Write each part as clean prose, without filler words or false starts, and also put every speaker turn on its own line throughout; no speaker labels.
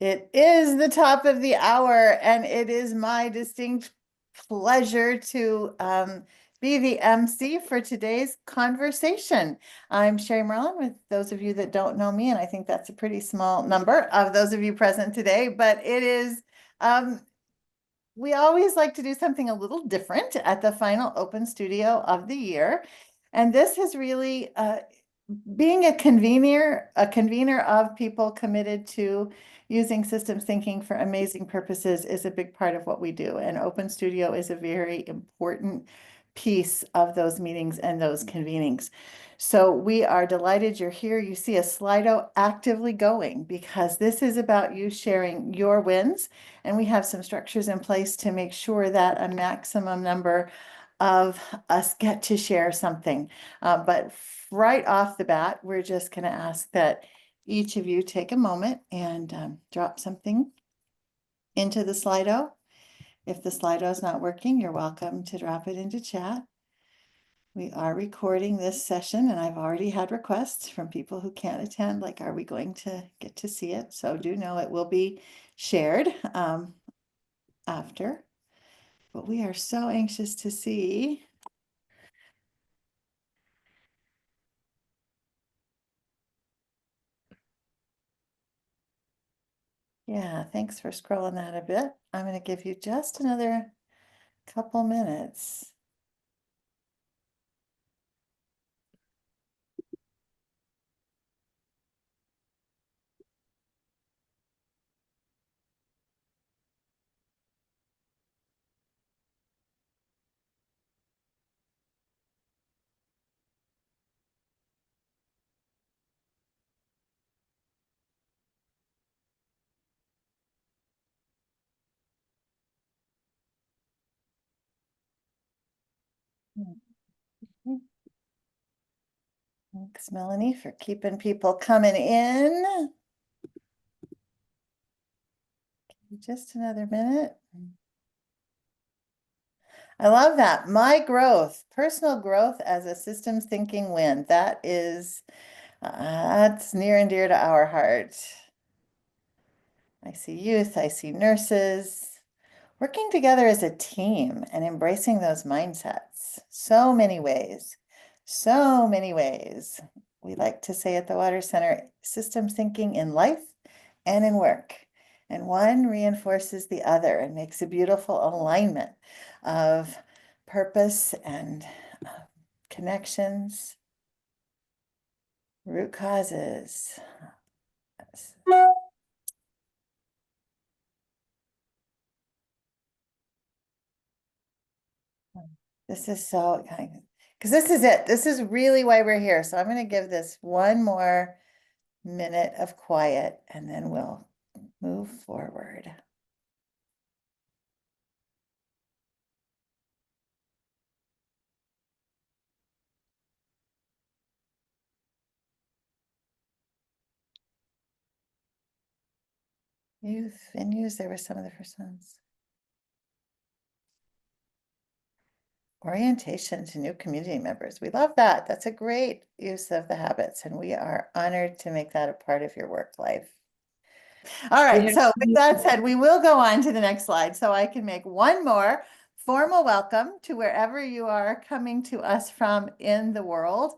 It is the top of the hour, and it is my distinct pleasure to be the MC for today's conversation. I'm Sherry Merlin, with those of you that don't know me, and I think that's a pretty small number of those of you present today, but it is, we always like to do something a little different at the final open studio of the year. And this has really, being a convener of people committed to using systems thinking for amazing purposes is a big part of what we do. And Open Studio is a very important piece of those meetings and those convenings. So we are delighted you're here. You see a Slido actively going because this is about you sharing your wins. And we have some structures in place to make sure that a maximum number of us get to share something. But right off the bat, we're just going to ask that each of you take a moment and drop something into the Slido. If the Slido is not working, you're welcome to drop it into chat. We are recording this session, and I've already had requests from people who can't attend, like, are we going to get to see it? So do know it will be shared after. But we are so anxious to see. Yeah, thanks for scrolling that a bit. I'm going to give you just another couple minutes. Thanks, Melanie, for keeping people coming in. Just another minute. I love that. My growth, personal growth as a systems thinking win. That is, that's near and dear to our heart. I see youth, I see nurses, working together as a team and embracing those mindsets. So many ways, so many ways. We like to say at the Water Center, systems thinking in life and in work. And one reinforces the other and makes a beautiful alignment of purpose and connections, root causes. This is so, because this is it. This is really why we're here. So I'm going to give this one more minute of quiet and then we'll move forward. Youth venues, there were some of the first ones. Orientation to new community members. We love that. That's a great use of the habits, and we are honored to make that a part of your work life. All right, so with that said, we will go on to the next slide so I can make one more formal welcome to wherever you are coming to us from in the world.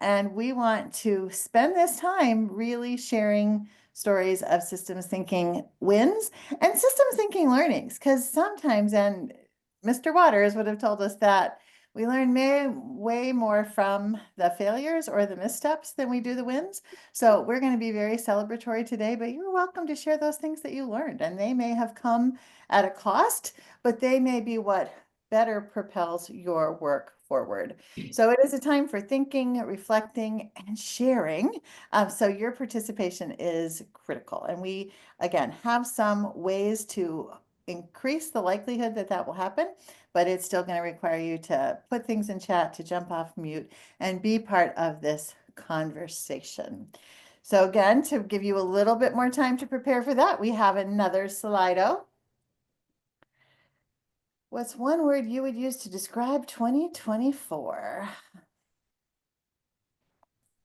And we want to spend this time really sharing stories of systems thinking wins and systems thinking learnings, because sometimes, and Mr. Waters would have told us that we learn way more from the failures or the missteps than we do the wins. So we're going to be very celebratory today, but you're welcome to share those things that you learned. And they may have come at a cost, but they may be what better propels your work forward. So it is a time for thinking, reflecting, and sharing. So your participation is critical. And we, again, have some ways to increase the likelihood that that will happen, but it's still going to require you to put things in chat, to jump off mute, and be part of this conversation. So again, to give you a little bit more time to prepare for that, we have another Slido. What's one word you would use to describe 2024?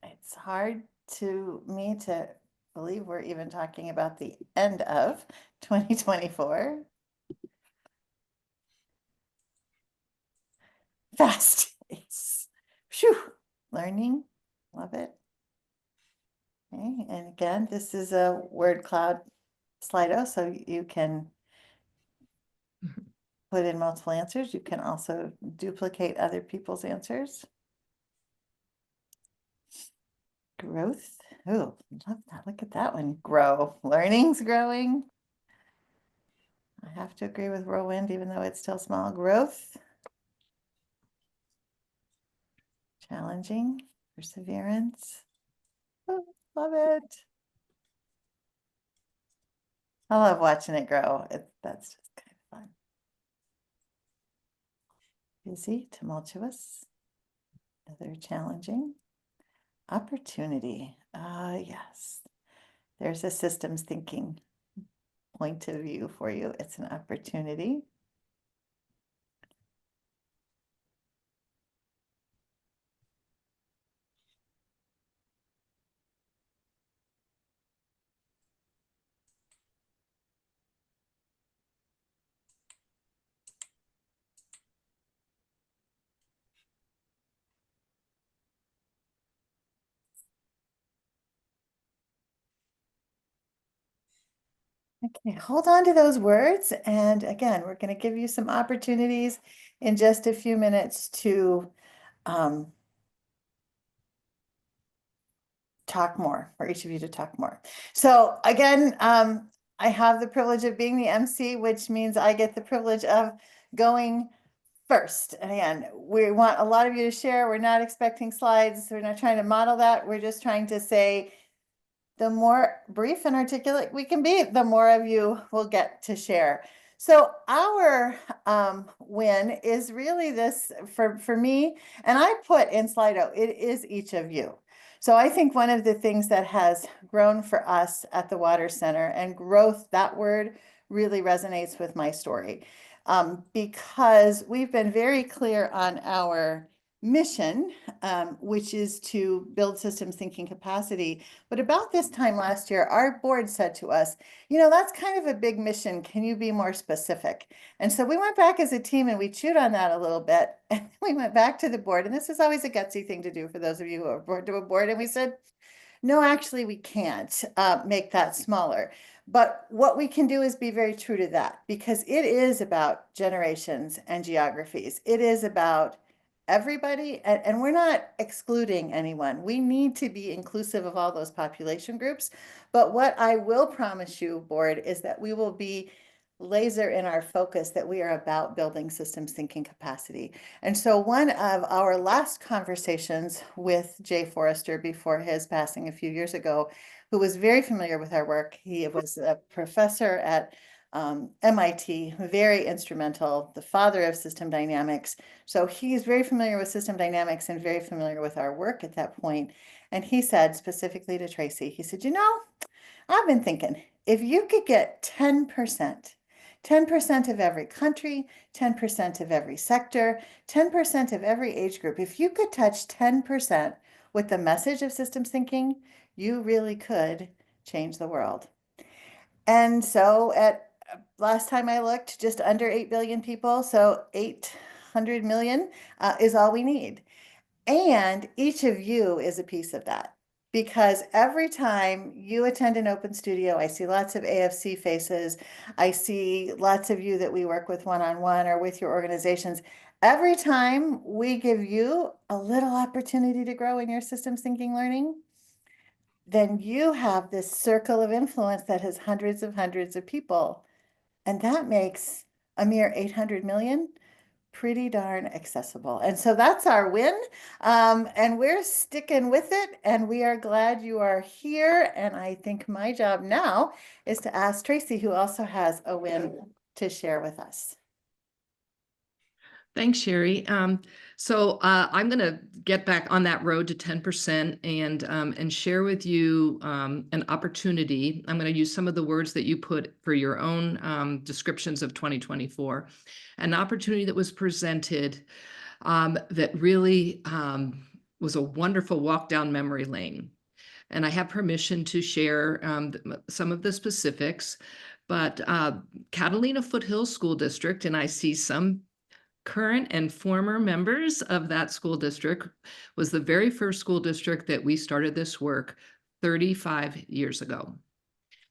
It's hard to me to believe we're even talking about the end of 2024. Fast pace. Phew. Learning. Love it. Okay. And again, this is a word cloud Slido, so you can put in multiple answers. You can also duplicate other people's answers. Growth. Oh, love that. Look at that one. Grow. Learning's growing. I have to agree with Whirlwind, even though it's still small. Growth. Challenging. Perseverance. Oh, love it. I love watching it grow. That's just kind of fun. Busy, tumultuous. Another challenging. Opportunity. Yes. There's a systems thinking point of view for you. It's an opportunity. Okay, hold on to those words. And again, we're going to give you some opportunities in just a few minutes to talk more, for each of you to talk more. So again, I have the privilege of being the MC, which means I get the privilege of going first. And again, we want a lot of you to share. We're not expecting slides. We're not trying to model that. We're just trying to say, the more brief and articulate we can be, the more of you will get to share. So our win is really this for me, and I put in Slido, it is each of you. So I think one of the things that has grown for us at the Water Center, and growth, that word really resonates with my story, because we've been very clear on our mission, which is to build systems thinking capacity. But about this time last year, our board said to us, you know, that's kind of a big mission. Can you be more specific? And so we went back as a team and we chewed on that a little bit. And we went back to the board. And this is always a gutsy thing to do for those of you who are board to a board. And we said, no, actually, we can't make that smaller. But what we can do is be very true to that, because it is about generations and geographies. It is about everybody, and we're not excluding anyone. We need to be inclusive of all those population groups. But what I will promise you, board, is that we will be laser in our focus, that we are about building systems thinking capacity. And so one of our last conversations with Jay Forrester before his passing a few years ago, who was very familiar with our work, he was a professor at MIT, very instrumental, the father of system dynamics. So he's very familiar with system dynamics and very familiar with our work at that point. And he said specifically to Tracy, he said, you know, I've been thinking, if you could get 10% of every country, 10% of every sector, 10% of every age group, if you could touch 10% with the message of systems thinking, you really could change the world. And so at last time I looked, just under 8 billion people, so 800 million is all we need. And each of you is a piece of that, because every time you attend an open studio, I see lots of AFC faces. I see lots of you that we work with one-on-one or with your organizations. Every time we give you a little opportunity to grow in your systems thinking learning, then you have this circle of influence that has hundreds of people. And that makes a mere 800 million pretty darn accessible. And so that's our win. And we're sticking with it. And we are glad you are here. And I think my job now is to ask Tracy, who also has a win to share with us.
Thanks, Sherry. So I'm going to get back on that road to 10% and share with you an opportunity. I'm going to use some of the words that you put for your own descriptions of 2024. An opportunity that was presented that really was a wonderful walk down memory lane. and I have permission to share some of the specifics, but Catalina Foothills School District, and I see some current and former members of that school district, was the very first school district that we started this work 35 years ago.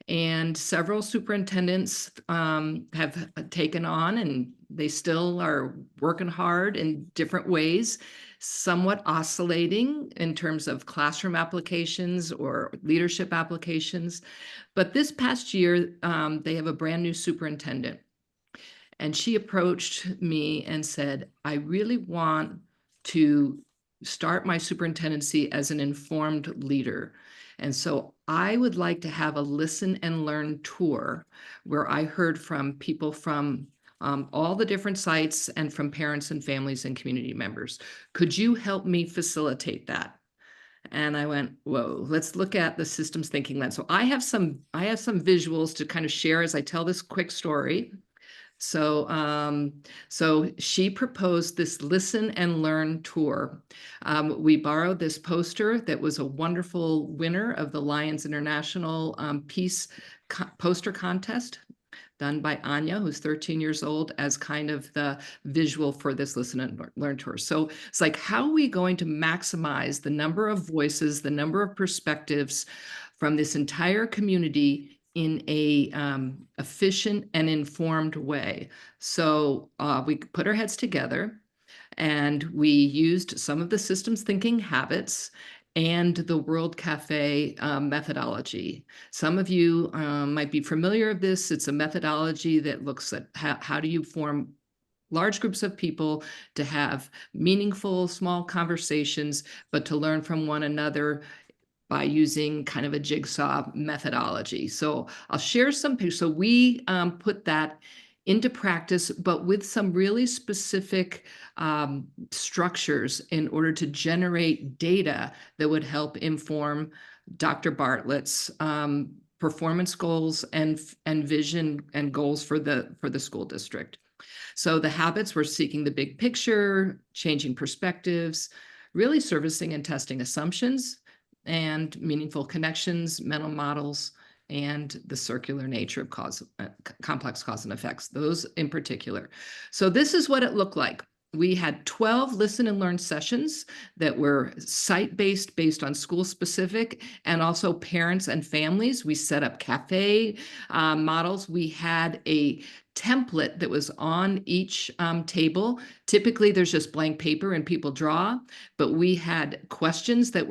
And several superintendents have taken on, and they still are working hard in different ways, somewhat oscillating in terms of classroom applications or leadership applications. But this past year, they have a brand new superintendent. And she approached me and said, I really want to start my superintendency as an informed leader. And so I would like to have a listen and learn tour where I heard from people from all the different sites and from parents and families and community members. Could you help me facilitate that? And I went, whoa, let's look at the systems thinking lens. So I have some visuals to kind of share as I tell this quick story. So she proposed this listen and learn tour. We borrowed this poster that was a wonderful winner of the Lions International Peace Poster Contest, done by Anya, who's 13 years old, as kind of the visual for this listen and learn tour. So it's like, how are we going to maximize the number of voices, the number of perspectives from this entire community in a efficient and informed way? So we put our heads together and we used some of the systems thinking habits and the World Cafe methodology. Some of you might be familiar with this. It's a methodology that looks at how do you form large groups of people to have meaningful, small conversations, but to learn from one another by using kind of a jigsaw methodology. So I'll share some pictures. So we put that into practice, but with some really specific structures in order to generate data that would help inform Dr. Bartlett's performance goals and vision and goals for the school district. So the habits were seeking the big picture, changing perspectives, really servicing and testing assumptions, and meaningful connections, mental models, and the circular nature of complex cause and effects, those in particular. So this is what it looked like. We had 12 listen and learn sessions that were site-based, based on school-specific, and also parents and families. We set up cafe models. We had a template that was on each table. Typically, there's just blank paper and people draw, but we had questions that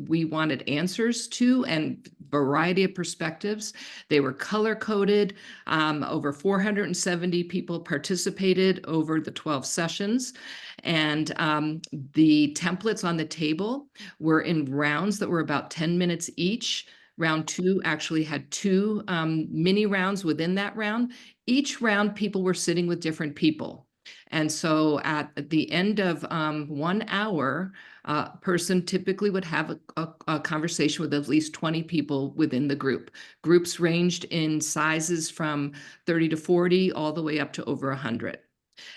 we wanted answers to, and variety of perspectives. They were color-coded. Over 470 people participated over the 12 sessions. And the templates on the table were in rounds that were about 10 minutes each. Round 2 actually had 2 mini rounds within that round. Each round, people were sitting with different people. And so at the end of 1 hour, a person typically would have a conversation with at least 20 people within the group. Groups ranged in sizes from 30 to 40 all the way up to over 100.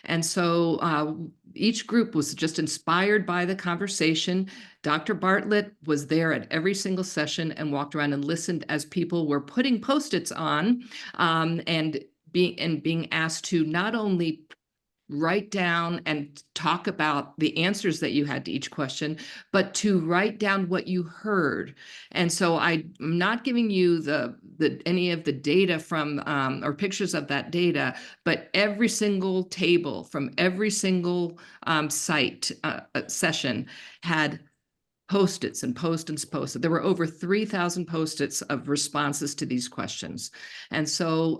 And so each group was just inspired by the conversation. Dr. Bartlett was there at every single session and walked around and listened as people were putting Post-its on and being asked to not only write down and talk about the answers that you had to each question, but to write down what you heard. And so I'm not giving you any of the data from or pictures of that data, but every single table from every single site session had Post-its and Post-its posted. There were over 3,000 Post-its of responses to these questions. And so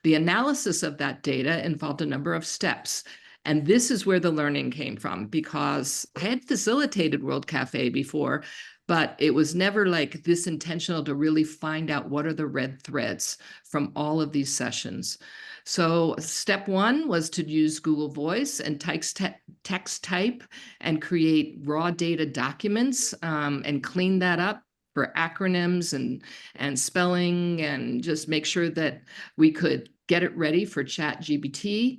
the analysis of that data involved a number of steps. And this is where the learning came from, because I had facilitated World Cafe before, but it was never like this intentional to really find out what are the red threads from all of these sessions. So step 1 was to use Google Voice and text type and create raw data documents and clean that up for acronyms and spelling, and just make sure that we could get it ready for ChatGPT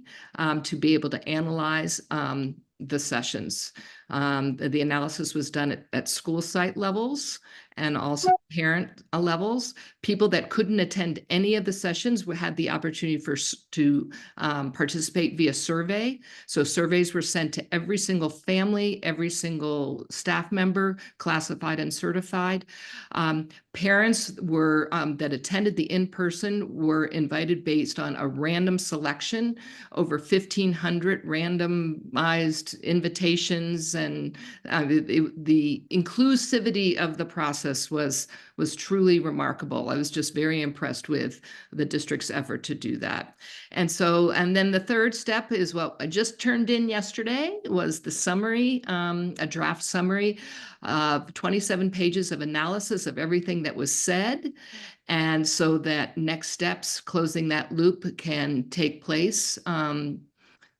to be able to analyze the sessions. The analysis was done at school site levels and also parent levels. People that couldn't attend any of the sessions had the opportunity to participate via survey. So surveys were sent to every single family, every single staff member, classified and certified. Parents were that attended the in-person were invited based on a random selection, over 1,500 randomized invitations, and the inclusivity of the process was truly remarkable. I was just very impressed with the district's effort to do that. And then the third step is what I just turned in yesterday, was the summary, a draft summary of 27 pages of analysis of everything that was said. And so that next steps, closing that loop, can take place.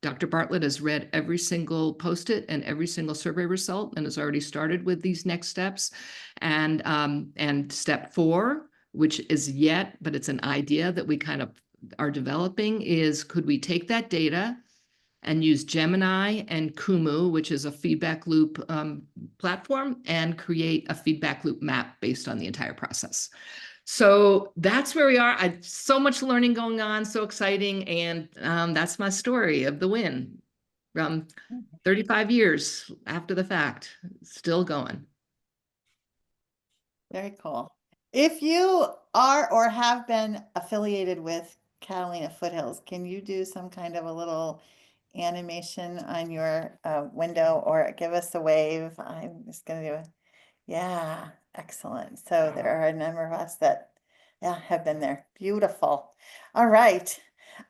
Dr. Bartlett has read every single post-it and every single survey result and has already started with these next steps. And step 4, which is yet, but it's an idea that we kind of are developing, is could we take that data and use Gemini and Kumu, which is a feedback loop platform, and create a feedback loop map based on the entire process. So that's where we are. So much learning going on, so exciting. And that's my story of the win. 35 years after the fact, still going.
Very cool. If you are or have been affiliated with Catalina Foothills, can you do some kind of a little animation on your window or give us a wave? I'm just going to do it. Yeah, excellent. So there are a number of us that have been there. Beautiful. All right.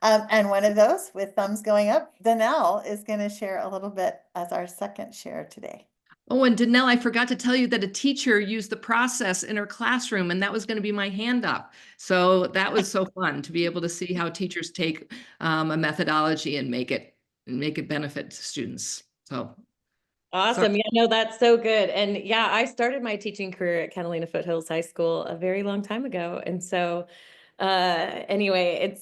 And one of those with thumbs going up, Danelle is going to share a little bit as our second share today.
Oh, and Danelle, I forgot to tell you that a teacher used the process in her classroom, and that was going to be my hand up. So that was so fun to be able to see how teachers take a methodology and make it benefit students. So
awesome. Yeah, no, that's so good. And yeah, I started my teaching career at Catalina Foothills High School a very long time ago. And so anyway,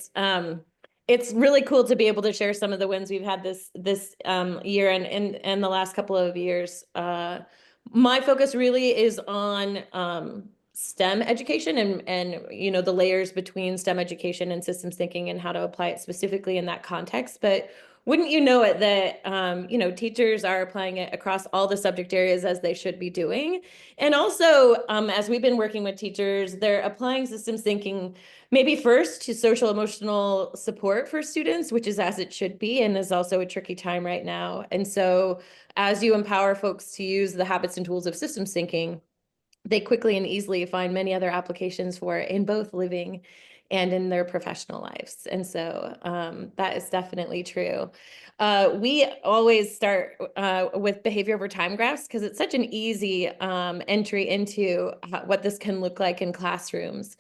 it's really cool to be able to share some of the wins we've had this year and the last couple of years. My focus really is on STEM education and you know the layers between STEM education and systems thinking and how to apply it specifically in that context. But wouldn't you know it that you know, teachers are applying it across all the subject areas as they should be doing. And also, as we've been working with teachers, they're applying systems thinking maybe first to social emotional support for students, which is as it should be and is also a tricky time right now. And so as you empower folks to use the habits and tools of systems thinking, they quickly and easily find many other applications for it in both living and in their professional lives. And so that is definitely true. We always start with behavior over time graphs because it's such an easy entry into what this can look like in classrooms.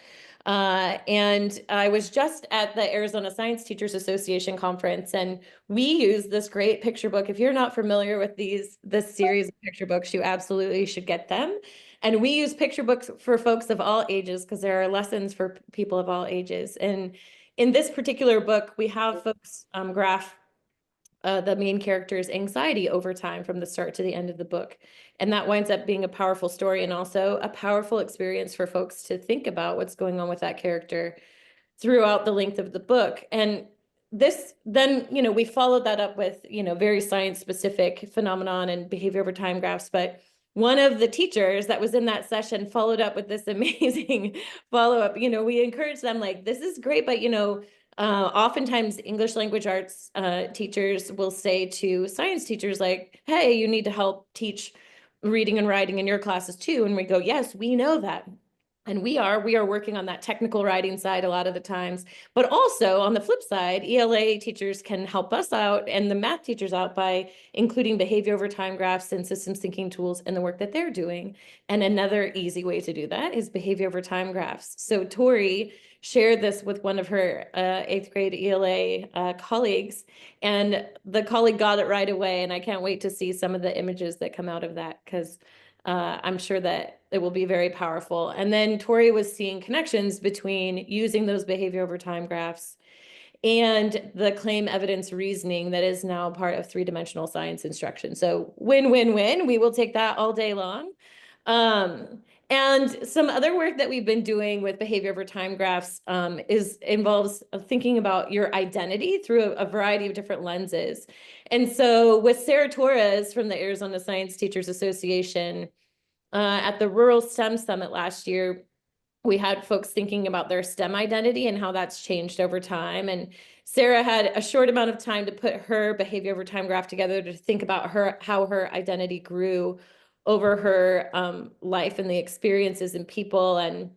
And I was just at the Arizona Science Teachers Association conference, and we use this great picture book. If you're not familiar with this series of picture books, you absolutely should get them. And we use picture books for folks of all ages because there are lessons for people of all ages. And in this particular book, we have folks graph the main character's anxiety over time from the start to the end of the book. And that winds up being a powerful story and also a powerful experience for folks to think about what's going on with that character throughout the length of the book. And this then, you know, we followed that up with, you know, very science specific phenomenon and behavior over time graphs. But one of the teachers that was in that session followed up with this amazing follow-up. You know, we encouraged them like, this is great, but, you know, oftentimes English language arts teachers will say to science teachers like, hey, you need to help teach reading and writing in your classes too. And we go, yes, we know that. And we are working on that technical writing side a lot of the times, but also on the flip side, ELA teachers can help us out and the math teachers out by including behavior over time graphs and systems thinking tools in the work that they're doing. And another easy way to do that is behavior over time graphs. So Tori shared this with one of her 8th grade ELA colleagues, and the colleague got it right away. And I can't wait to see some of the images that come out of that because I'm sure that it will be very powerful. And then Tori was seeing connections between using those behavior over time graphs and the claim evidence reasoning that is now part of three-dimensional science instruction. So win, win, win. We will take that all day long. And some other work that we've been doing with behavior over time graphs involves thinking about your identity through a variety of different lenses. And so with Sarah Torres from the Arizona Science Teachers Association, at the Rural STEM Summit last year, we had folks thinking about their STEM identity and how that's changed over time. And Sarah had a short amount of time to put her behavior over time graph together to think about how her identity grew over her life and the experiences and people and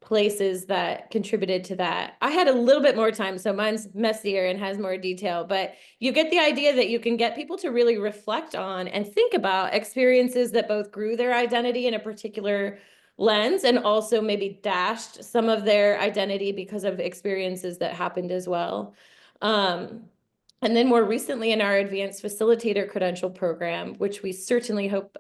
places that contributed to that. I had a little bit more time, so mine's messier and has more detail, but you get the idea that you can get people to really reflect on and think about experiences that both grew their identity in a particular lens and also maybe dashed some of their identity because of experiences that happened as well. And then more recently in our advanced facilitator credential program, which we certainly hope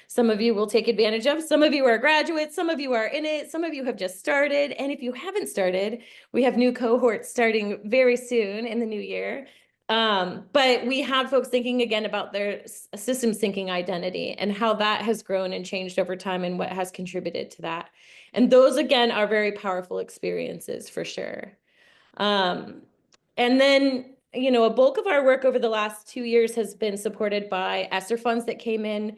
some of you will take advantage of. Some of you are graduates, some of you are in it, some of you have just started. And if you haven't started, we have new cohorts starting very soon in the new year. But we have folks thinking again about their systems thinking identity and how that has grown and changed over time and what has contributed to that. And those again are very powerful experiences for sure. And then, you know, a bulk of our work over the last 2 years has been supported by ESSER funds that came in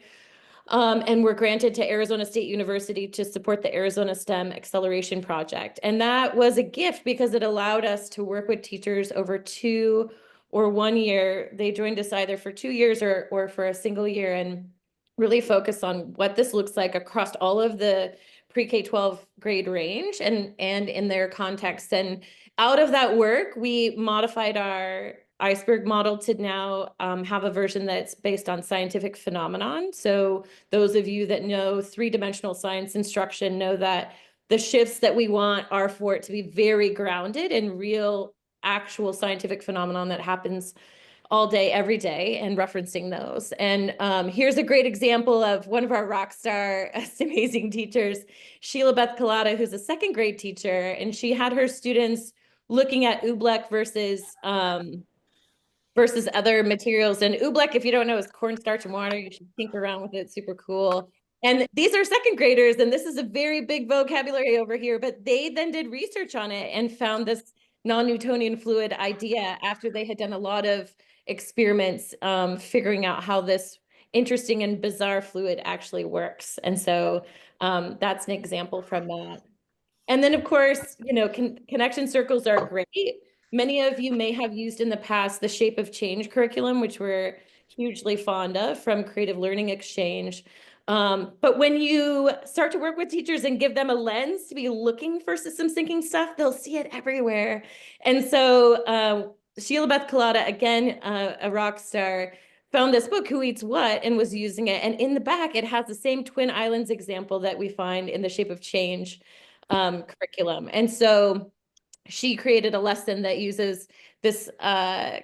and were granted to Arizona State University to support the Arizona STEM Acceleration Project. And that was a gift because it allowed us to work with teachers over 2 or 1 year. They joined us either for 2 years or for a single year and really focus on what this looks like across all of the pre-K-12 grade range and in their context. And out of that work, we modified our iceberg model to now have a version that's based on scientific phenomenon. So those of you that know three-dimensional science instruction know that the shifts that we want are for it to be very grounded in real, actual scientific phenomenon that happens all day, every day, and referencing those. And here's a great example of one of our rock star amazing teachers, Sheila Beth Collada, who's a second grade teacher, and she had her students looking at oobleck versus other materials. And oobleck, if you don't know, is cornstarch and water. You should tinker around with it. It's super cool. And these are second graders, and this is a very big vocabulary over here, but they then did research on it and found this non-Newtonian fluid idea after they had done a lot of experiments figuring out how this interesting and bizarre fluid actually works. And so that's an example from that. And then, of course, you know, connection circles are great. Many of you may have used in the past the Shape of Change curriculum, which we're hugely fond of from Creative Learning Exchange. But when you start to work with teachers and give them a lens to be looking for systems thinking stuff, they'll see it everywhere. And so Sheila Beth Collada, again, a rock star, found this book, Who Eats What, and was using it. And in the back, it has the same Twin Islands example that we find in the Shape of Change curriculum. And so she created a lesson that uses this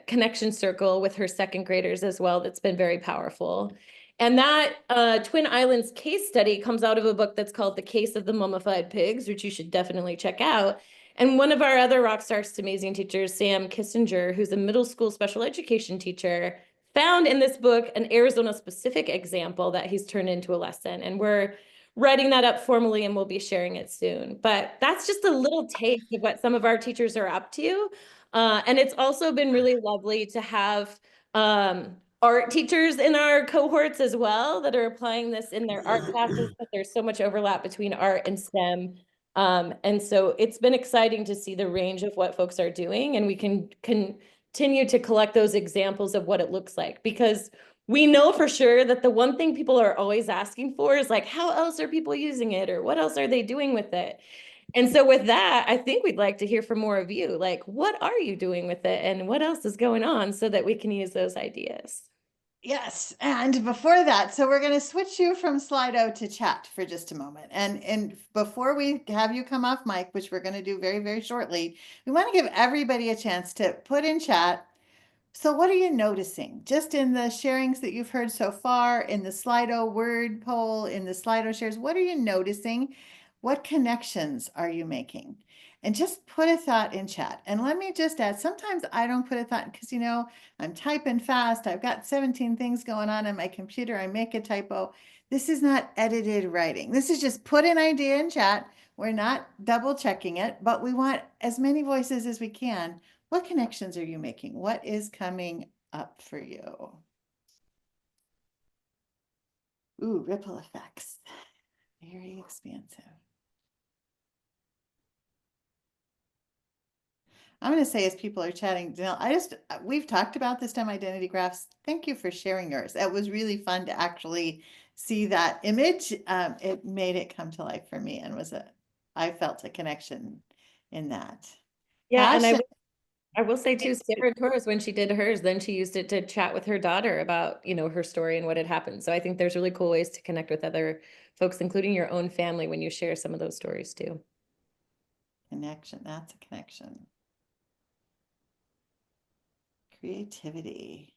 connection circle with her second graders as well. That's been very powerful. And that Twin Islands case study comes out of a book that's called The Case of the Mummified Pigs, which you should definitely check out. And one of our other rockstar amazing teachers, Sam Kissinger, who's a middle school special education teacher, found in this book an Arizona specific example that he's turned into a lesson. And we're writing that up formally and we'll be sharing it soon. But that's just a little taste of what some of our teachers are up to. And it's also been really lovely to have art teachers in our cohorts as well that are applying this in their art classes, but there's so much overlap between art and STEM. And so it's been exciting to see the range of what folks are doing, and we can continue to collect those examples of what it looks like, because we know for sure that the one thing people are always asking for is like, how else are people using it? Or what else are they doing with it? And so with that, I think we'd like to hear from more of you. Like, what are you doing with it? And what else is going on so that we can use those ideas?
Yes, and before that, so we're going to switch you from Slido to chat for just a moment. And before we have you come off mic, which we're going to do very, very shortly, we want to give everybody a chance to put in chat. So what are you noticing just in the sharings that you've heard so far, in the Slido word poll, in the Slido shares? What are you noticing? What connections are you making? and just put a thought in chat. And let me just add, sometimes I don't put a thought because, you know, I'm typing fast. I've got 17 things going on my computer. I make a typo. This is not edited writing. This is just put an idea in chat. We're not double checking it, but we want as many voices as we can. What connections are you making? What is coming up for you? Ooh, ripple effects. Very expansive. I'm going to say as people are chatting, we've talked about this STEM identity graphs. Thank you for sharing yours. That was really fun to actually see that image. It made it come to life for me and I felt a connection in that.
Yeah, and
Passion.
I will say too, Sarah Torres, when she did hers, then she used it to chat with her daughter about, you know, her story and what had happened. So I think there's really cool ways to connect with other folks, including your own family, when you share some of those stories too.
Connection, that's a connection. Creativity.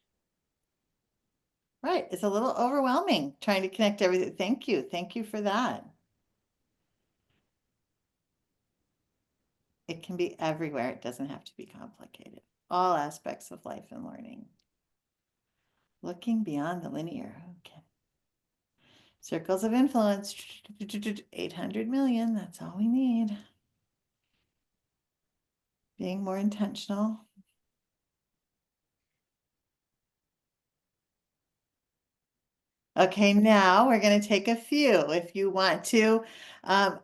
Right, it's a little overwhelming trying to connect everything. Thank you for that. It can be everywhere. It doesn't have to be complicated. All aspects of life and learning. Looking beyond the linear. Okay. Circles of influence, 800 million. That's all we need. Being more intentional. Okay, now we're going to take a few. If you want to,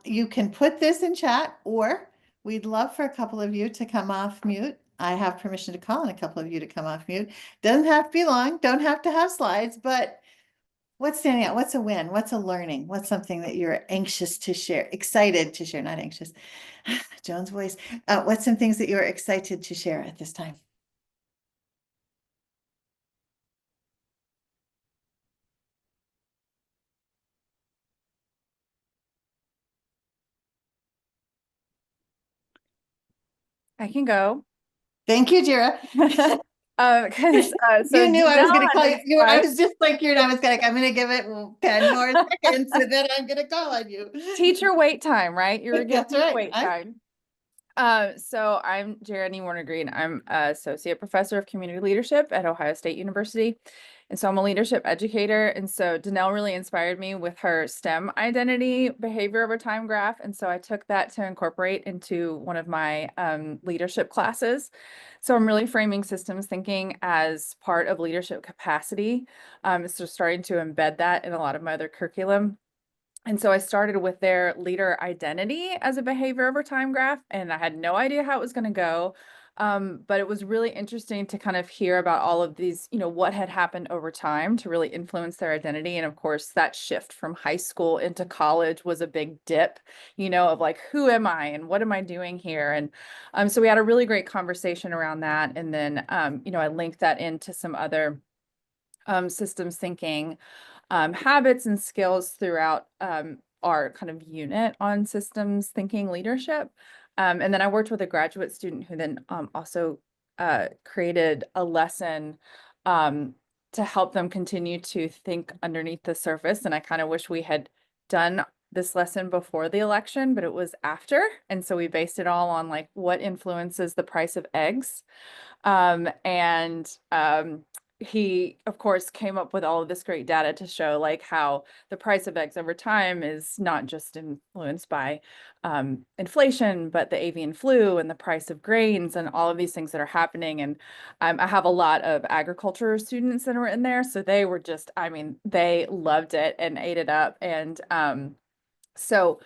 you can put this in chat, or we'd love for a couple of you to come off mute. I have permission to call on a couple of you to come off mute. Doesn't have to be long, don't have to have slides, but what's standing out? What's a win? What's a learning? What's something that you're anxious to share, excited to share, not anxious. Joan's voice. What's some things that you're excited to share at this time?
I can go.
Thank you, Jira.
Because so
You knew I was going to call
Janelle
you. I was just like you. I was like, I'm going to give it 10 more seconds, and then I'm going to call on you.
teacher wait time, right? You were
That's
getting
right.
wait time. So I'm Jeremy Warner Green. I'm associate professor of community leadership at Ohio State University. And so I'm a leadership educator. And so Danelle really inspired me with her STEM identity behavior over time graph. And so I took that to incorporate into one of my leadership classes. So I'm really framing systems thinking as part of leadership capacity. So starting to embed that in a lot of my other curriculum. And so I started with their leader identity as a behavior over time graph, and I had no idea how it was going to go. But it was really interesting to kind of hear about all of these, you know, what had happened over time to really influence their identity. And of course, that shift from high school into college was a big dip, you know, of like, who am I and what am I doing here? And so we had a really great conversation around that. And then, you know, I linked that into some other systems thinking habits and skills throughout our kind of unit on systems thinking leadership. And then I worked with a graduate student who then also created a lesson to help them continue to think underneath the surface. And I kind of wish we had done this lesson before the election, but it was after. And so we based it all on like what influences the price of eggs. He, of course, came up with all of this great data to show like how the price of eggs over time is not just influenced by inflation, but the avian flu and the price of grains and all of these things that are happening. And I have a lot of agriculture students that were in there. So they were just, I mean, they loved it and ate it up. And so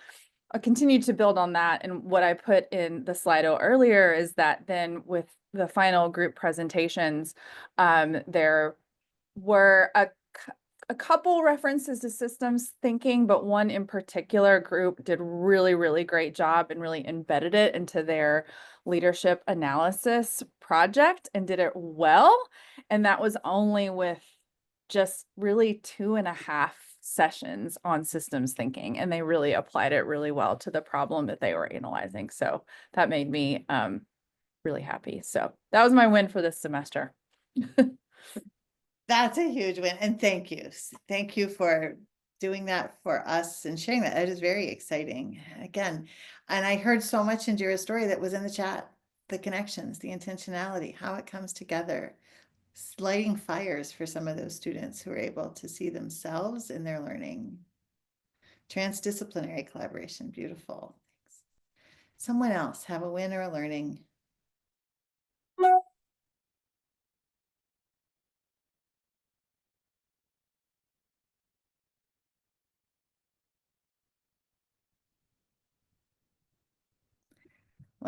I continued to build on that. And what I put in the Slido earlier is that then with the final group presentations, there were a couple references to systems thinking, but one in particular group did really, really great job and really embedded it into their leadership analysis project and did it well. And that was only with just really 2.5 sessions on systems thinking, and they really applied it really well to the problem that they were analyzing. So that made me really happy. So that was my win for this semester.
That's a huge win. And thank you. Thank you for doing that for us and sharing that. It is very exciting. Again, and I heard so much in Jira's story that was in the chat, the connections, the intentionality, how it comes together, lighting fires for some of those students who are able to see themselves in their learning. Transdisciplinary collaboration, beautiful. Thanks. Someone else have a win or a learning? Well,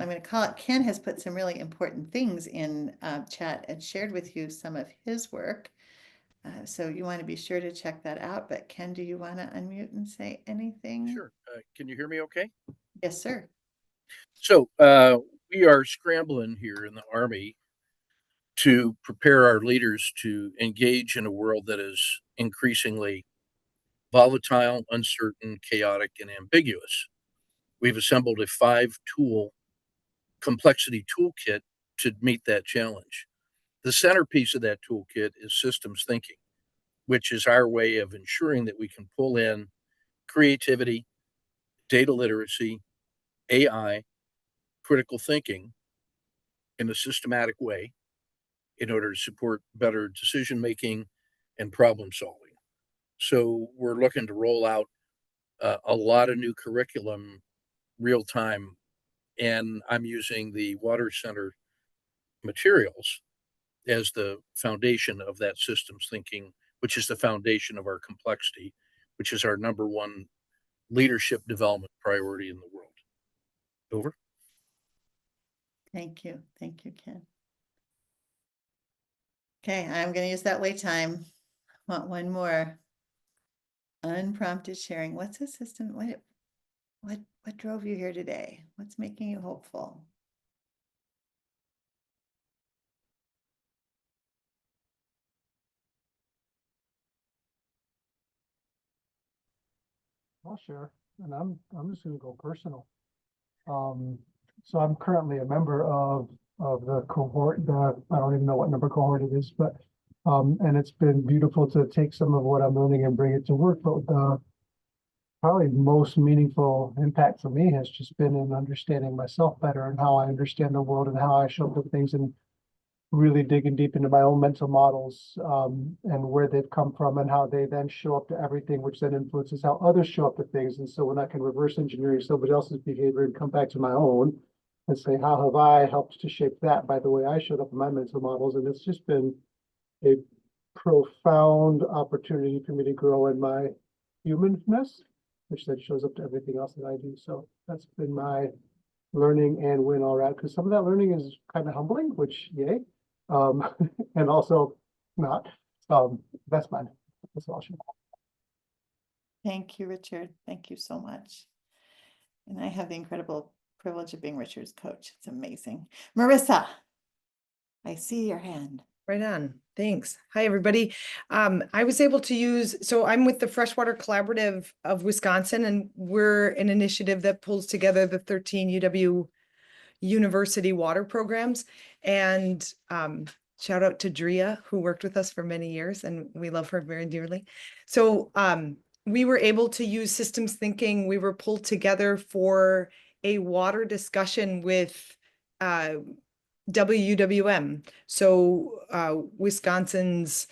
I'm going to call it, Ken has put some really important things in chat and shared with you some of his work. So you want to be sure to check that out. But Ken, do you want to unmute and say anything?
Sure. Can you hear me okay?
Yes, sir.
So we are scrambling here in the Army to prepare our leaders to engage in a world that is increasingly volatile, uncertain, chaotic, and ambiguous. We've assembled a 5-tool complexity toolkit to meet that challenge. The centerpiece of that toolkit is systems thinking, which is our way of ensuring that we can pull in creativity, data literacy, AI, critical thinking in a systematic way in order to support better decision making and problem solving. So we're looking to roll out a lot of new curriculum real time, and I'm using the Water Center materials as the foundation of that systems thinking, which is the foundation of our complexity, which is our number one leadership development priority in the world. Over.
Thank you. Thank you, Ken. Okay, I'm going to use that wait time. Want one more. Unprompted sharing. What's the system? What drove you here today? What's making you hopeful?
I'll share, and I'm just gonna go personal. So I'm currently a member of the cohort, I don't even know what number cohort it is, but and it's been beautiful to take some of what I'm learning and bring it to work. But the probably most meaningful impact for me has just been in understanding myself better and how I understand the world and how I show up with things, and really digging deep into my own mental models and where they've come from and how they then show up to everything, which then influences how others show up to things. And so when I can reverse engineer somebody else's behavior and come back to my own and say, how have I helped to shape that by the way I showed up in my mental models? And it's just been a profound opportunity for me to grow in my humanness, which then shows up to everything else that I do. So that's been my learning and win all right, because some of that learning is kind of humbling, which yay. And also not. That's mine. That's all.
Thank you, Richard. Thank you so much. And I have the incredible privilege of being Richard's coach. It's amazing. Marissa, I see your hand.
Right on. Thanks. Hi, everybody. I was able to use, so I'm with the Freshwater Collaborative of Wisconsin, and we're an initiative that pulls together the 13 UW university water programs. And shout out to Drea, who worked with us for many years, and we love her very dearly. So we were able to use systems thinking. We were pulled together for a water discussion with WUWM, so Wisconsin's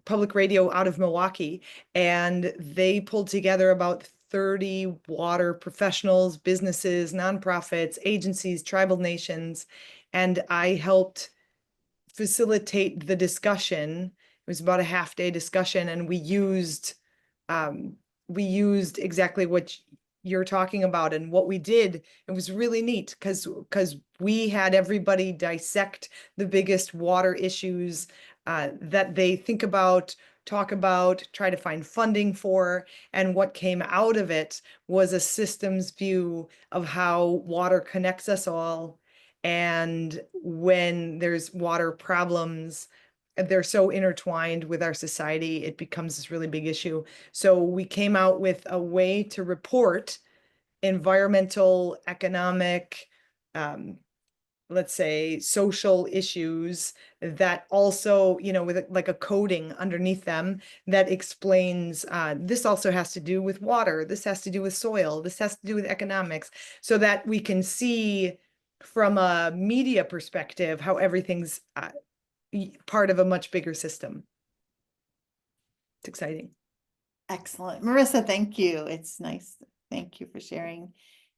public radio out of Milwaukee, and they pulled together about 30 water professionals, businesses, nonprofits, agencies, tribal nations, and I helped facilitate the discussion. It was about a half-day discussion, and we used exactly what you're talking about. And what we did, it was really neat because we had everybody dissect the biggest water issues that they think about, talk about, try to find funding for. And what came out of it was a systems view of how water connects us all. And when there's water problems, they're so intertwined with our society, it becomes this really big issue. So we came out with a way to report environmental, economic, let's say, social issues that also, you know, with like a coding underneath them that explains this also has to do with water, this has to do with soil, this has to do with economics, so that we can see from a media perspective how everything's part of a much bigger system. It's exciting.
Excellent. Marissa, thank you. It's nice. Thank you for sharing.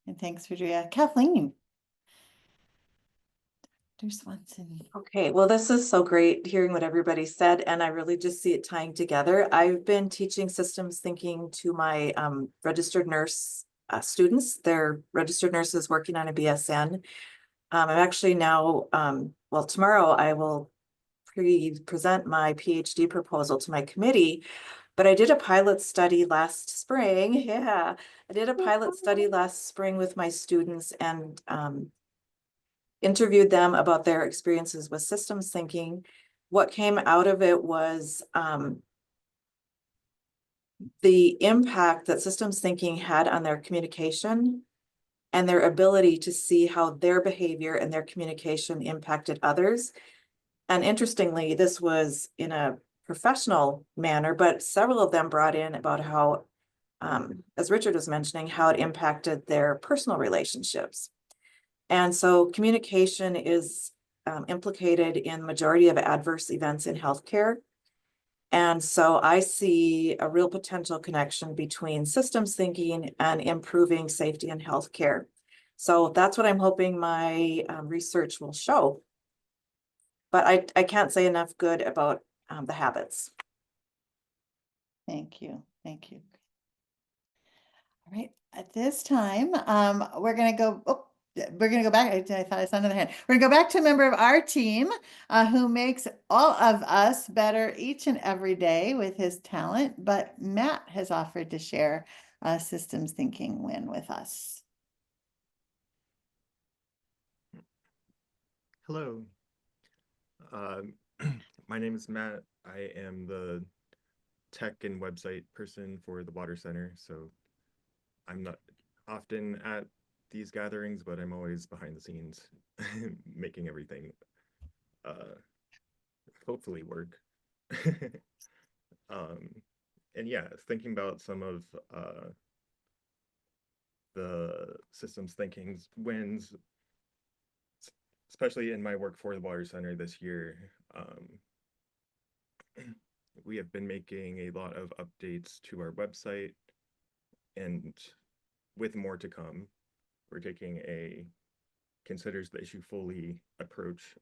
And thanks, Rodria. Kathleen. Dr. Swanson.
Okay, well, this is so great hearing what everybody said, and I really just see it tying together. I've been teaching systems thinking to my registered nurse students. They're registered nurses working on a BSN. I'm actually now, well, tomorrow I will present my PhD proposal to my committee, but I did a pilot study last spring. Yeah, I did a pilot study last spring with my students and interviewed them about their experiences with systems thinking. What came out of it was the impact that systems thinking had on their communication and their ability to see how their behavior and their communication impacted others. And interestingly, this was in a professional manner, but several of them brought in about how, as Richard was mentioning, how it impacted their personal relationships. And so communication is implicated in the majority of adverse events in healthcare. And so I see a real potential connection between systems thinking and improving safety in healthcare. So that's what I'm hoping my research will show. But I can't say enough good about the habits.
Thank you. Thank you. All right. At this time, we're going to go. Oh, we're going to go back. I thought I saw another hand. We're going to go back to a member of our team who makes all of us better each and every day with his talent. But Matt has offered to share a systems thinking win with us.
Hello. My name is Matt. I am the tech and website person for the Water Center. So I'm not often at these gatherings, but I'm always behind the scenes making everything hopefully work. And yeah, thinking about some of the systems thinking wins, especially in my work for the Water Center this year. We have been making a lot of updates to our website, and with more to come. We're taking a considers the issue fully approach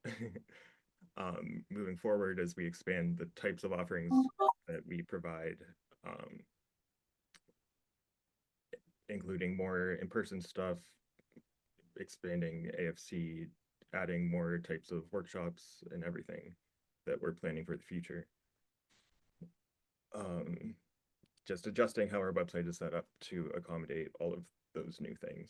moving forward as we expand the types of offerings that we provide, including more in-person stuff, expanding AFC, adding more types of workshops and everything that we're planning for the future. Just adjusting how our website is set up to accommodate all of those new things.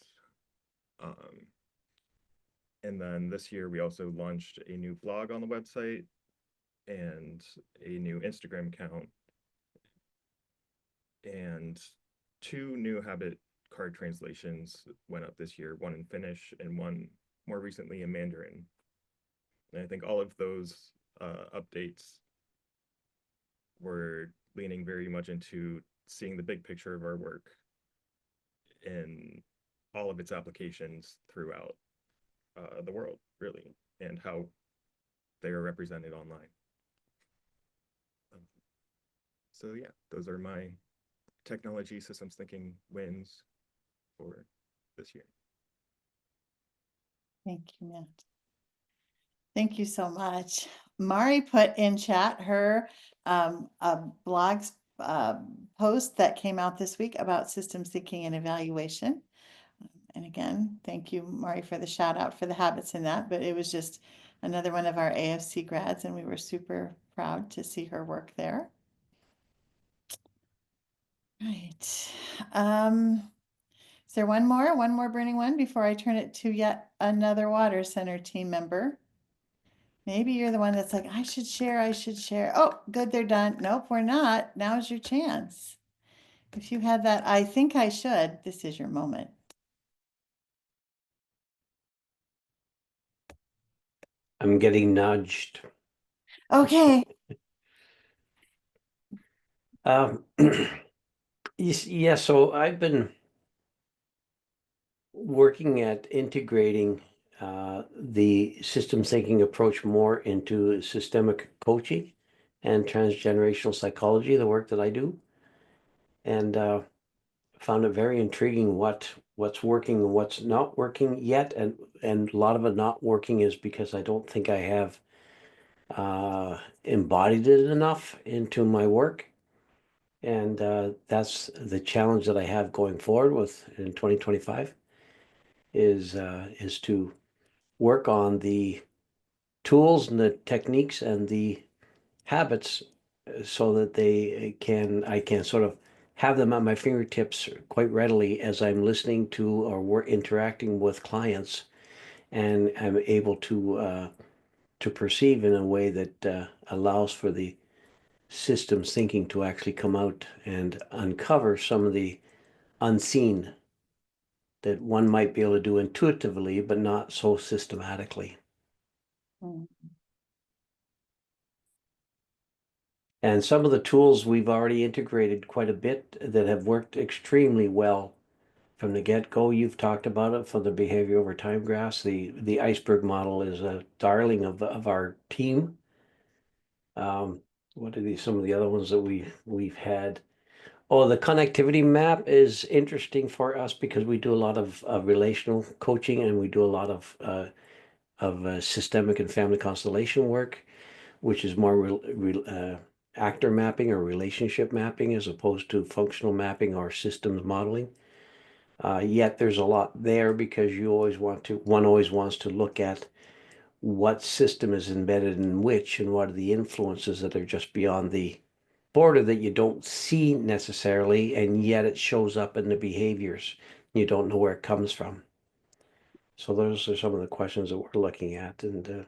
And then this year we also launched a new blog on the website and a new Instagram account and 2 new habit card translations went up this year, one in Finnish and one more recently in Mandarin. And I think all of those updates were leaning very much into seeing the big picture of our work in all of its applications throughout the world, really, and how they are represented online. So yeah, those are my technology systems thinking wins for this year.
Thank you, Matt. Thank you so much. Mari put in chat her blog post that came out this week about systems thinking and evaluation. And again, thank you, Mari, for the shout out for the habits in that, but it was just another one of our AFC grads, and we were super proud to see her work there. Right. Is there one more burning one before I turn it to yet another Water Center team member? Maybe you're the one that's like, I should share. Oh, good, they're done. Nope, we're not. Now's your chance. If you had that, I think I should, this is your moment.
I'm getting nudged.
Okay.
Yeah, so I've been working at integrating the systems thinking approach more into systemic coaching and transgenerational psychology, the work that I do. And found it very intriguing what's working and what's not working yet. And a lot of it not working is because I don't think I have embodied it enough into my work. And that's the challenge that I have going forward with in 2025 is to work on the tools and the techniques and the habits so that I can sort of have them at my fingertips quite readily as I'm listening to or we're interacting with clients, and I'm able to perceive in a way that allows for the systems thinking to actually come out and uncover some of the unseen that one might be able to do intuitively, but not so systematically.
Mm.
And some of the tools we've already integrated quite a bit that have worked extremely well from the get-go. You've talked about it for the behavior over time graphs. The iceberg model is a darling of our team. What are some of the other ones that we've had? Oh, the connectivity map is interesting for us because we do a lot of relational coaching, and we do a lot of systemic and family constellation work, which is more actor mapping or relationship mapping as opposed to functional mapping or systems modeling. Yet there's a lot there because one always wants to look at what system is embedded in which and what are the influences that are just beyond the border that you don't see necessarily, and yet it shows up in the behaviors. You don't know where it comes from. So those are some of the questions that we're looking at, and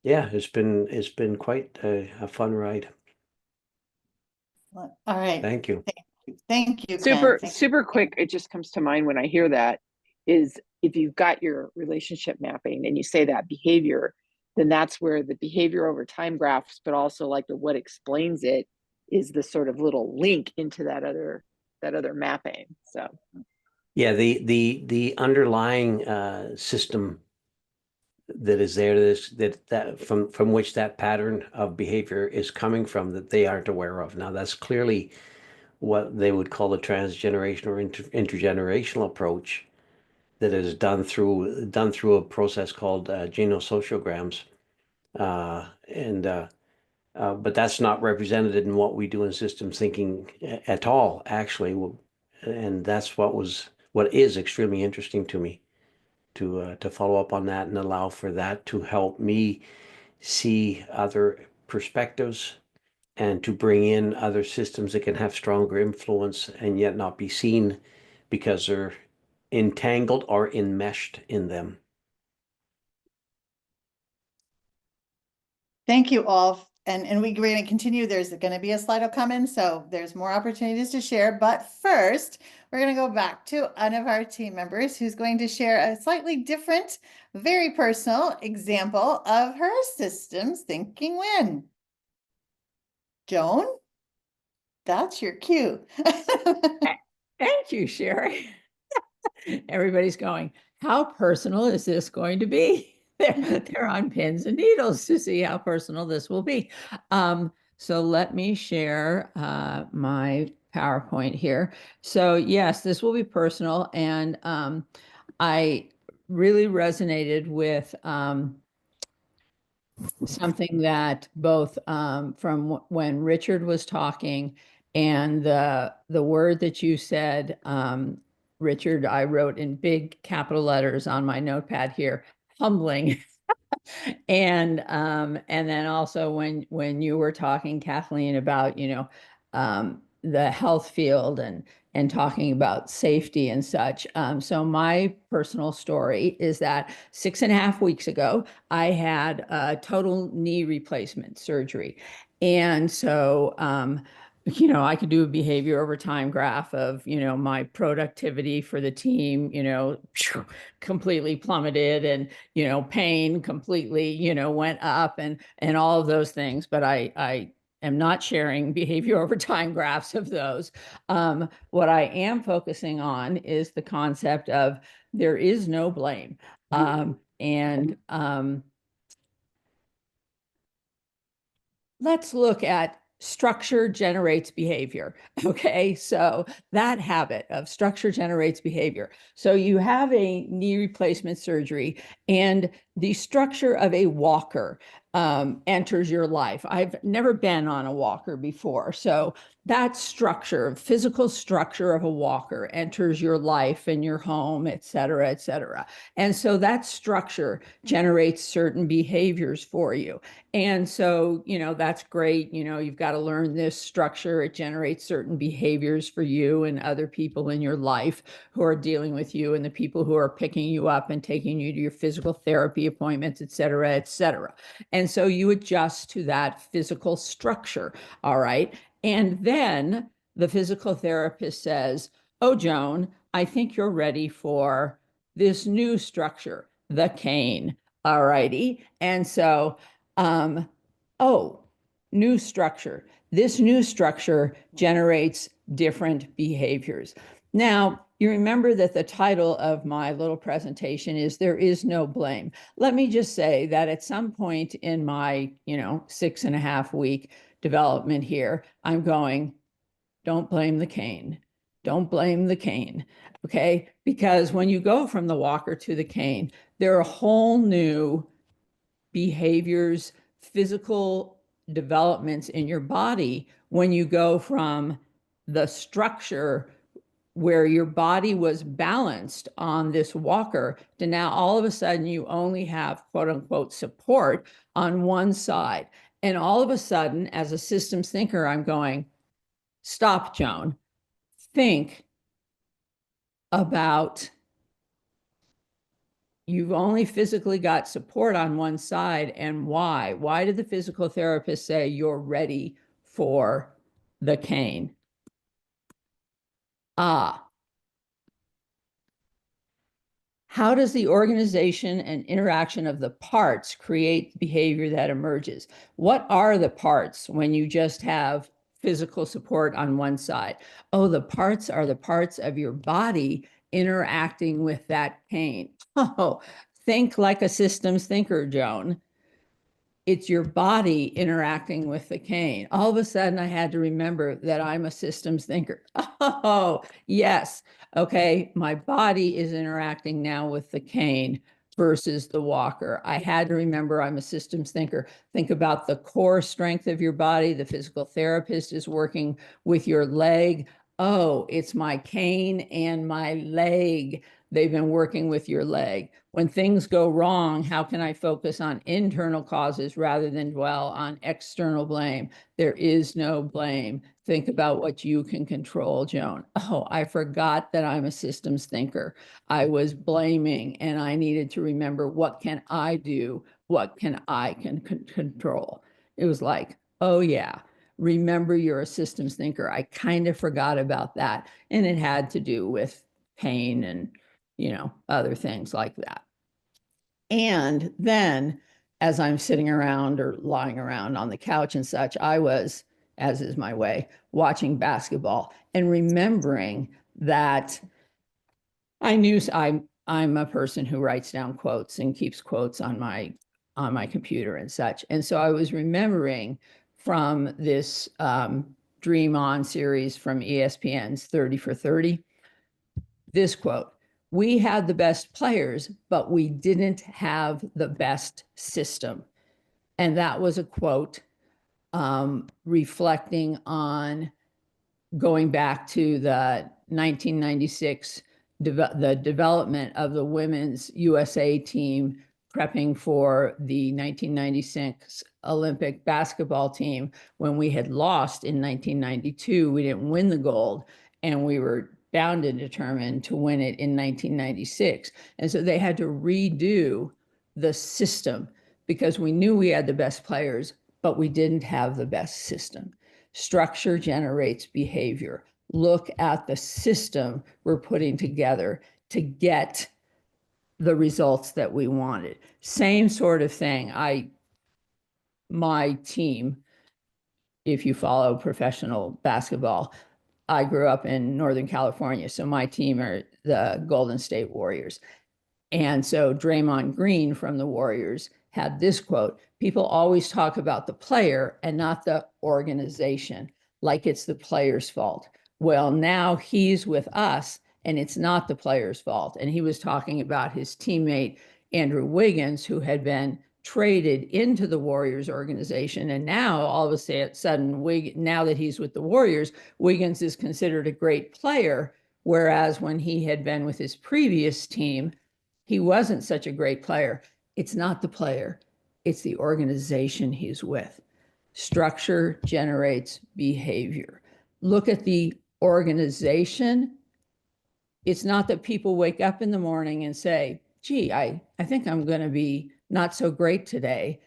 yeah, it's been quite a fun ride.
All right.
Thank you.
Thank you, Ken.
Super,
Thank-
super quick. It just comes to mind when I hear that is if you've got your relationship mapping and you say that behavior, then that's where the behavior over time graphs, but also like the what explains it is the sort of little link into that other mapping. So
Yeah, the underlying system that is there, that from which that pattern of behavior is coming from, that they aren't aware of. Now, that's clearly what they would call the transgenerational or intergenerational approach that is done through a process called genosociograms, but that's not represented in what we do in systems thinking at all, actually. And that's what is extremely interesting to me, to follow up on that and allow for that to help me see other perspectives and to bring in other systems that can have stronger influence and yet not be seen because they're entangled or enmeshed in them.
Thank you all. And we're going to continue. There's going to be a Slido coming, so there's more opportunities to share. But first, we're going to go back to one of our team members who's going to share a slightly different, very personal example of her systems thinking win. Joan, that's your cue.
Thank you, Sherry. Everybody's going, how personal is this going to be? They're on pins and needles to see how personal this will be. So let me share my PowerPoint here. So yes, this will be personal. And I really resonated with something that both from when Richard was talking and the word that you said, Richard, I wrote in big capital letters on my notepad here, humbling. And then also when you were talking, Kathleen, about, the health field and talking about safety and such. So my personal story is that 6.5 weeks ago, I had a total knee replacement surgery. And so you know, I could do a behavior over time graph of, you know, my productivity for the team, you know, completely plummeted, and, you know, pain completely, you know, went up, and all of those things. But I am not sharing behavior over time graphs of those. What I am focusing on is the concept of there is no blame. Let's look at structure generates behavior. Okay, so that habit of structure generates behavior. So you have a knee replacement surgery, and the structure of a walker enters your life. I've never been on a walker before. So that structure, physical structure of a walker enters your life and your home, et cetera, et cetera. And so that structure generates certain behaviors for you. And so, you know, that's great. You know, you've got to learn this structure. It generates certain behaviors for you and other people in your life who are dealing with you, and the people who are picking you up and taking you to your physical therapy appointments, et cetera, et cetera. And so you adjust to that physical structure. All right. And then the physical therapist says, oh, Joan, I think you're ready for this new structure, the cane. All righty. And so, new structure. This new structure generates different behaviors. Now, you remember that the title of my little presentation is There Is No Blame. Let me just say that at some point in my, you know, 6.5 week development here, I'm going, don't blame the cane. Don't blame the cane. Okay. Because when you go from the walker to the cane, there are whole new behaviors, physical developments in your body when you go from the structure where your body was balanced on this walker to now all of a sudden you only have quote unquote support on one side. And all of a sudden, as a systems thinker, I'm going, stop, Joan. Think about, you've only physically got support on one side, and why? Why did the physical therapist say you're ready for the cane? How does the organization and interaction of the parts create behavior that emerges? What are the parts when you just have physical support on one side? Oh, the parts are the parts of your body interacting with that cane. Oh, think like a systems thinker, Joan. It's your body interacting with the cane. All of a sudden, I had to remember that I'm a systems thinker. Oh, yes. Okay, my body is interacting now with the cane versus the walker. I had to remember I'm a systems thinker. Think about the core strength of your body. The physical therapist is working with your leg. Oh, it's my cane and my leg. They've been working with your leg. When things go wrong, how can I focus on internal causes rather than dwell on external blame? There is no blame. Think about what you can control, Joan. Oh, I forgot that I'm a systems thinker. I was blaming, and I needed to remember, what can I do? What can I control? It was like, oh yeah, remember you're a systems thinker. I kind of forgot about that. And it had to do with pain and, you know, other things like that. And then as I'm sitting around or lying around on the couch and such, I was, as is my way, watching basketball and remembering that I knew I'm a person who writes down quotes and keeps quotes on my computer and such. And so I was remembering from this Dream On series from ESPN's 30 for 30, this quote: we had the best players, but we didn't have the best system. And that was a quote reflecting on going back to the 1996, the development of the women's USA team prepping for the 1996 Olympic basketball team, when we had lost in 1992. We didn't win the gold, and we were bound and determined to win it in 1996. And so they had to redo the system because we knew we had the best players, but we didn't have the best system. Structure generates behavior. Look at the system we're putting together to get the results that we wanted. Same sort of thing. My team, if you follow professional basketball, I grew up in Northern California, so my team are the Golden State Warriors. And so Draymond Green from the Warriors had this quote: people always talk about the player and not the organization, like it's the player's fault. Well, now he's with us and it's not the player's fault. And he was talking about his teammate, Andrew Wiggins, who had been traded into the Warriors organization. And now all of a sudden, now that he's with the Warriors, Wiggins is considered a great player. Whereas when he had been with his previous team, he wasn't such a great player. It's not the player, it's the organization he's with. Structure generates behavior. Look at the organization. It's not that people wake up in the morning and say, gee, I think I'm going to be not so great today.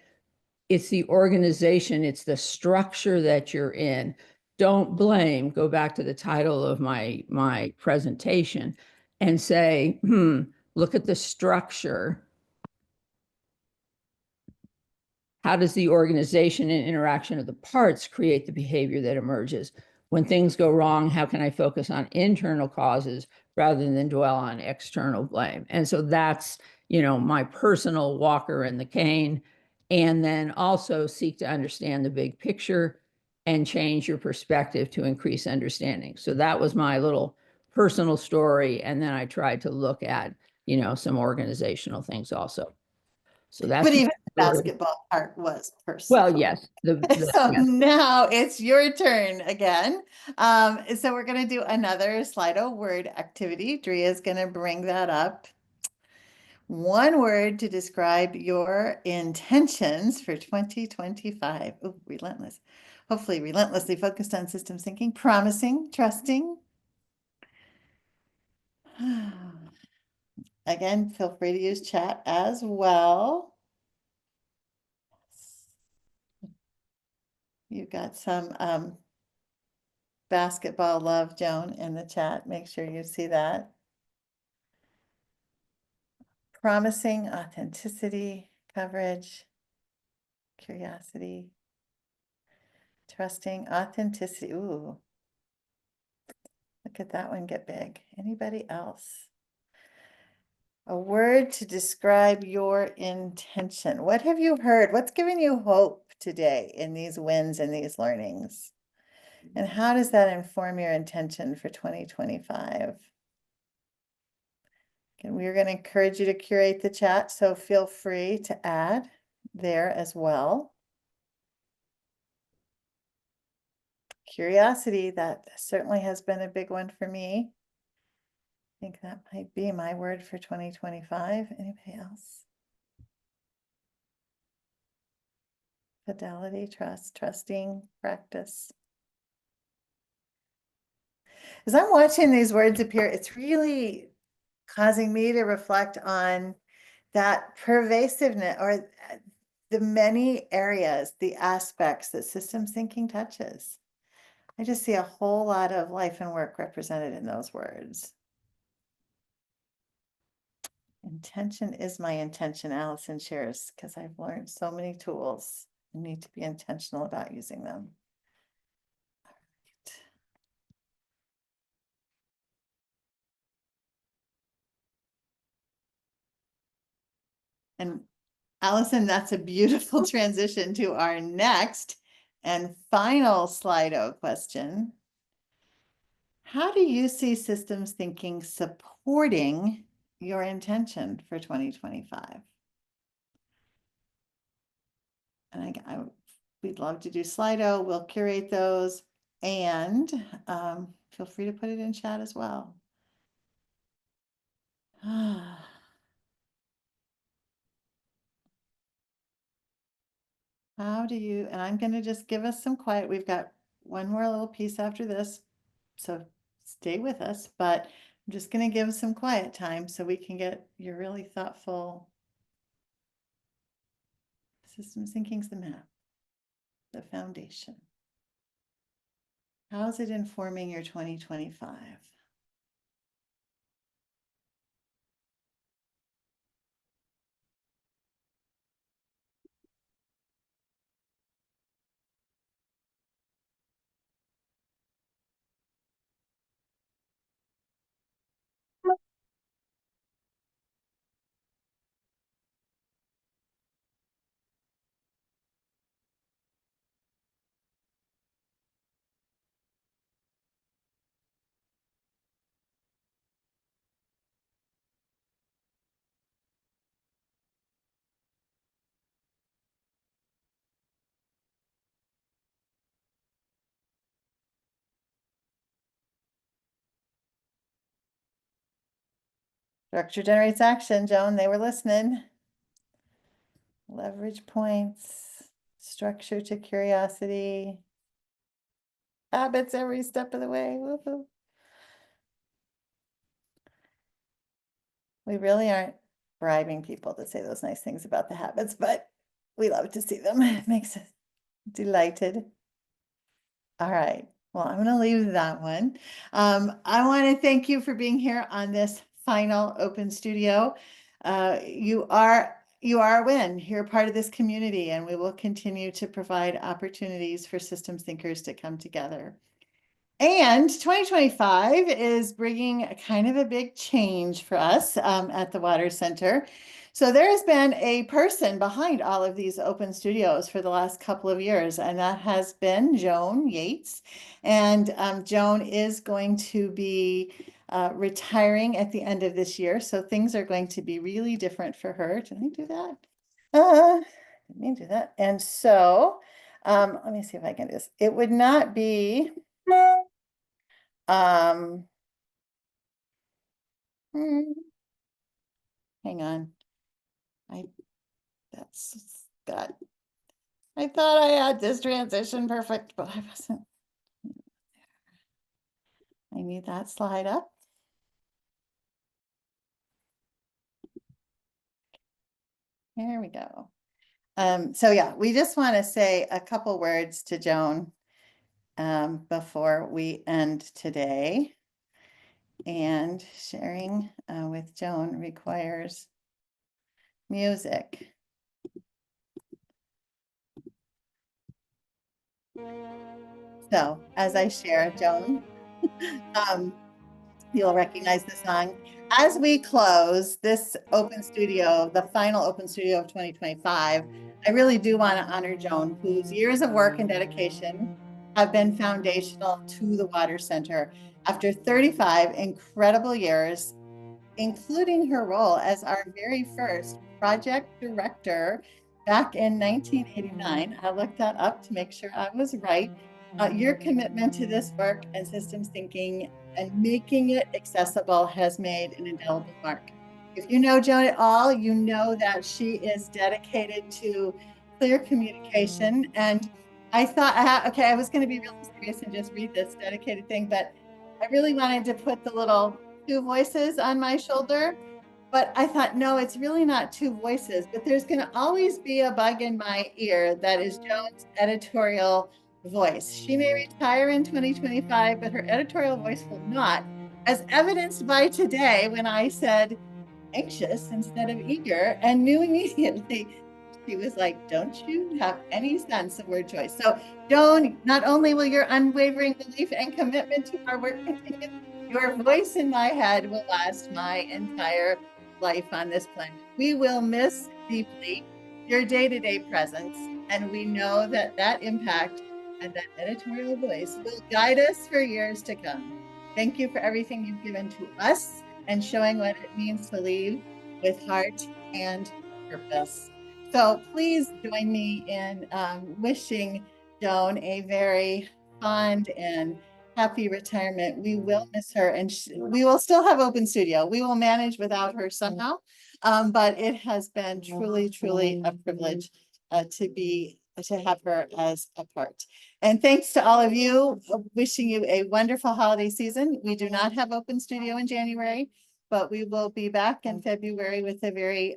It's the organization, it's the structure that you're in. Don't blame, go back to the title of my presentation and say, look at the structure. How does the organization and interaction of the parts create the behavior that emerges? When things go wrong, how can I focus on internal causes rather than dwell on external blame? And so that's, my personal walker in the cane. And then also seek to understand the big picture and change your perspective to increase understanding. So that was my little personal story. And then I tried to look at, some organizational things also. So that's.
But even the basketball part was personal.
Well, yes.
So now it's your turn again. So we're going to do another Slido word activity. Drea is going to bring that up. One word to describe your intentions for 2025. Oh, relentless. Hopefully relentlessly focused on systems thinking, promising, trusting. Again, feel free to use chat as well. You got some basketball love, Joan, in the chat. Make sure you see that. Promising, authenticity, coverage, curiosity, trusting, authenticity. Ooh, look at that one get big. Anybody else? A word to describe your intention. What have you heard? What's giving you hope today in these wins and these learnings? And how does that inform your intention for 2025? And we're going to encourage you to curate the chat, so feel free to add there as well. Curiosity, that certainly has been a big one for me. I think that might be my word for 2025. Anybody else? Fidelity, trust, trusting, practice. As I'm watching these words appear, it's really causing me to reflect on that pervasiveness or the many areas, the aspects that systems thinking touches. I just see a whole lot of life and work represented in those words. Intention is my intention, Allison shares, because I've learned so many tools. I need to be intentional about using them. All right. And Allison, that's a beautiful transition to our next and final Slido question. How do you see systems thinking supporting your intention for 2025? And we'd love to do Slido. We'll curate those, and feel free to put it in chat as well. How do you, and I'm going to just give us some quiet. We've got one more little piece after this, so stay with us, but I'm just going to give some quiet time so we can get your really thoughtful systems thinking's the map, the foundation. How's it informing your 2025? Structure generates action, Joan. They were listening. Leverage points, structure to curiosity. Habits every step of the way. Woohoo. We really aren't bribing people to say those nice things about the habits, but we love to see them. It makes us delighted. All right. Well, I'm going to leave that one. I want to thank you for being here on this final Open Studio. You are a win. You're part of this community, and we will continue to provide opportunities for systems thinkers to come together. And 2025 is bringing a kind of a big change for us at the Water Center. So there has been a person behind all of these open studios for the last couple of years, and that has been Joan Yates. And Joan is going to be retiring at the end of this year. So things are going to be really different for her. Did I do that? Didn't mean to do that. And so let me see if I can do this. It would not be hang on. I thought I had this transition perfect, but I wasn't. I need that slide up. Here we go. So yeah, we just want to say a couple words to Joan before we end today. And sharing with Joan requires music. So as I share, Joan, you'll recognize the song. As we close this Open Studio, the final Open Studio of 2025, I really do want to honor Joan, whose years of work and dedication have been foundational to the Water Center. After 35 incredible years, including her role as our very first project director back in 1989. I looked that up to make sure I was right. Your commitment to this work and systems thinking and making it accessible has made an indelible mark. If you know Joan at all, you know that she is dedicated to clear communication. And I thought, okay, I was going to be really serious and just read this dedicated thing, but I really wanted to put the little 2 voices on my shoulder, but I thought, no, it's really not 2 voices, but there's going to always be a bug in my ear that is Joan's editorial voice. She may retire in 2025, but her editorial voice will not, as evidenced by today when I said anxious instead of eager, and knew immediately. She was like, don't you have any sense of word choice? So Joan, not only will your unwavering belief and commitment to our work continue, your voice in my head will last my entire life on this planet. We will miss deeply your day-to-day presence, and we know that that impact and that editorial voice will guide us for years to come. Thank you for everything you've given to us and showing what it means to lead with heart and purpose. So please join me in wishing Joan a very fond and happy retirement. We will miss her, and we will still have Open Studio. We will manage without her somehow, but it has been truly, truly a privilege to have her as a part. And thanks to all of you, wishing you a wonderful holiday season. We do not have Open Studio in January, but we will be back in February with a very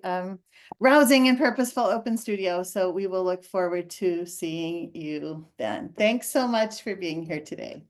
rousing and purposeful Open Studio. So we will look forward to seeing you then. Thanks so much for being here today.